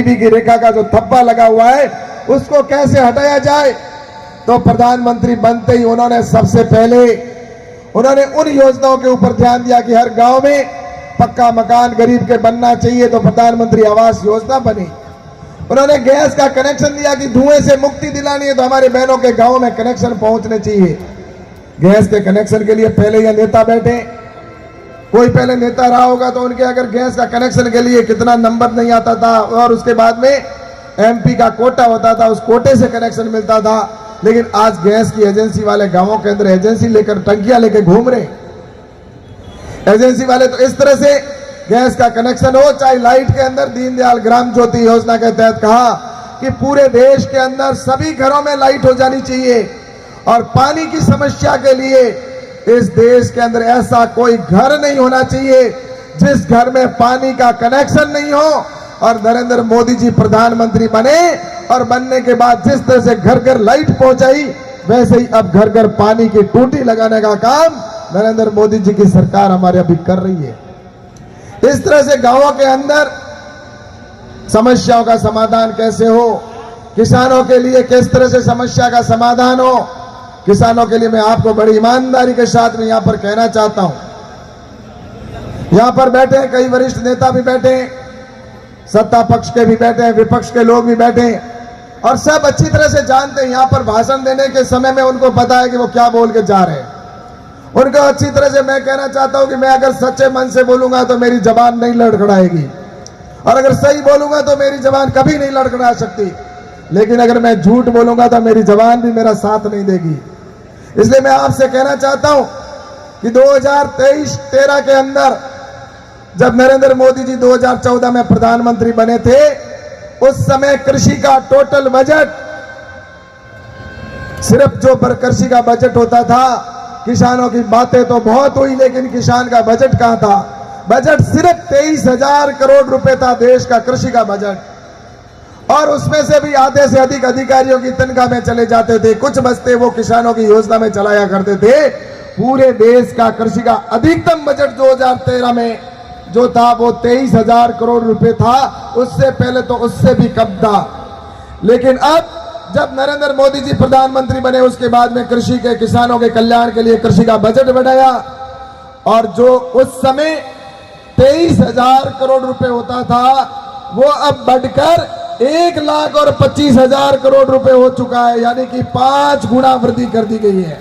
गरीबी की रेखा का जो धब्बा लगा हुआ है उसको कैसे हटाया जाए। तो प्रधानमंत्री बनते ही उन्होंने सबसे पहले उन्होंने उन योजनाओं के ऊपर ध्यान दिया कि हर गांव में पक्का मकान गरीब के बनना चाहिए, तो प्रधानमंत्री आवास योजना बनी। उन्होंने गैस का कनेक्शन दिया कि धुएं से मुक्ति दिलानी है तो हमारे बहनों के गांव में कनेक्शन पहुंचने चाहिए। गैस के कनेक्शन के लिए पहले यह नेता बैठे, कोई पहले नेता रहा होगा तो उनके अगर गैस का कनेक्शन के लिए कितना नंबर नहीं आता था और उसके बाद में एमपी का कोटा होता था, उस कोटे से कनेक्शन मिलता था। लेकिन आज गैस की एजेंसी वाले गांवों के अंदर एजेंसी लेकर टंकियां लेकर घूम रहे। एजेंसी वाले तो इस तरह से गैस का कनेक्शन हो, चाहे लाइट के अंदर दीनदयाल ग्राम ज्योति योजना के तहत कहा कि पूरे देश के अंदर सभी घरों में लाइट हो जानी चाहिए। और पानी की समस्या के लिए इस देश के अंदर ऐसा कोई घर नहीं होना चाहिए जिस घर में पानी का कनेक्शन नहीं हो। और नरेंद्र मोदी जी प्रधानमंत्री बने और बनने के बाद जिस तरह से घर घर लाइट पहुंचाई, वैसे ही अब घर घर पानी की टूटी लगाने का काम नरेंद्र मोदी जी की सरकार हमारे अभी कर रही है। इस तरह से गांवों के अंदर समस्याओं का समाधान कैसे हो, किसानों के लिए किस तरह से समस्या का समाधान हो, किसानों के लिए मैं आपको बड़ी ईमानदारी के साथ में यहां पर कहना चाहता हूं। यहां पर बैठे कई वरिष्ठ नेता भी बैठे, सत्ता पक्ष के भी बैठे, विपक्ष के लोग भी बैठे और सब अच्छी तरह से जानते हैं। यहां पर भाषण देने के समय में उनको पता है कि वो क्या बोल के जा रहे हैं। उनको अच्छी तरह से मैं कहना चाहता हूं कि मैं अगर सच्चे मन से बोलूंगा तो मेरी जबान नहीं लड़खड़ाएगी और अगर सही बोलूंगा तो मेरी जबान कभी नहीं लड़खड़ा सकती। लेकिन अगर मैं झूठ बोलूंगा तो मेरी जबान भी मेरा साथ नहीं देगी। इसलिए मैं आपसे कहना चाहता हूं कि 2023-13 के अंदर जब नरेंद्र मोदी जी 2014 में प्रधानमंत्री बने थे, उस समय कृषि का टोटल बजट सिर्फ जो कृषि का बजट होता था, किसानों की बातें तो बहुत हुई लेकिन किसान का बजट कहां था। बजट सिर्फ 23,000 करोड़ रुपए था देश का कृषि का बजट और उसमें से भी आधे से अधिक अधिकारियों की तनख्वाह में चले जाते थे। कुछ बचते वो किसानों की योजना में चलाया करते थे। पूरे देश का कृषि का अधिकतम बजट 2013 में जो था वो 23,000 करोड़ रुपए था, उससे पहले तो उससे भी कम था। लेकिन अब जब नरेंद्र मोदी जी प्रधानमंत्री बने उसके बाद में कृषि के किसानों के कल्याण के लिए कृषि का बजट बढ़ाया और जो उस समय 23,000 करोड़ रुपए होता था वो अब बढ़कर 1,25,000 करोड़ रुपए हो चुका है, यानी कि 5 गुना वृद्धि कर दी गई है।